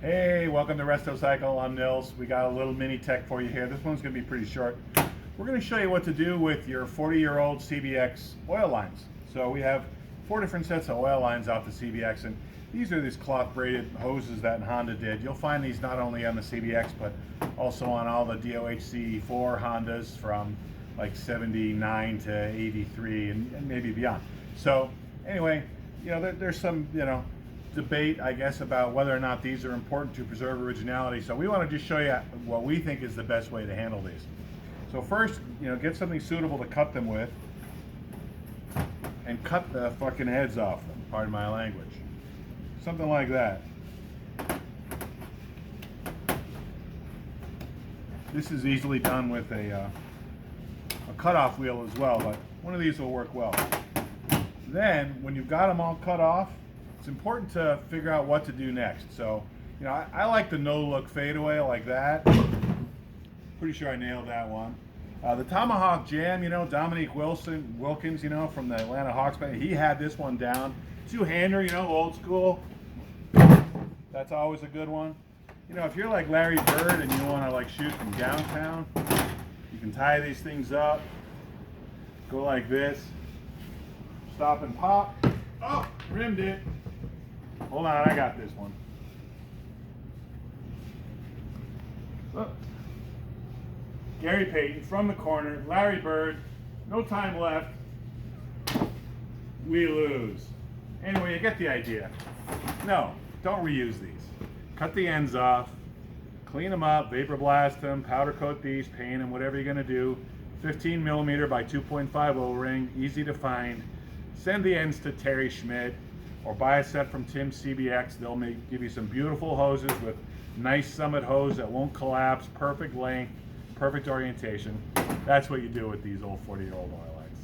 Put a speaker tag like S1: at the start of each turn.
S1: Hey, welcome to RestoCycle. I'm Nils. We got a little mini tech for you here. This one's going to be pretty short. We're going to show you what to do with your 40-year-old CBX oil lines. So we have 4 different sets of oil lines off the CBX, and these are these cloth braided hoses that Honda did. You'll find these not only on the CBX, but also on all the DOHC4 Hondas from like 79 to 83 and maybe beyond. So anyway, there's some, debate, I guess, about whether or not these are important to preserve originality. So we want to just show you what we think is the best way to handle these. So first, get something suitable to cut them with, and cut the fucking heads off them, pardon my language. Something like that. This is easily done with a cutoff wheel as well, but one of these will work well. Then, when you've got them all cut off, it's important to figure out what to do next. So, I like the no-look fadeaway like that. Pretty sure I nailed that one. The Tomahawk Jam, Dominique Wilkins, from the Atlanta Hawks, he had this one down. Two-hander, old school. That's always a good one. If you're like Larry Bird and you want to shoot from downtown, you can tie these things up, go like this, stop and pop. Oh, rimmed it. Hold on, I got this one. Look. Gary Payton from the corner, Larry Bird, no time left. We lose. Anyway, you get the idea. No, don't reuse these. Cut the ends off, clean them up, vapor blast them, powder coat these, paint them, whatever you're gonna do. 15 millimeter by 2.5 O-ring, easy to find. Send the ends to Terry Schmitt, or buy a set from Tim's CBX. They'll give you some beautiful hoses with nice summit hose that won't collapse, perfect length, perfect orientation. That's what you do with these old 40-year-old oil lights.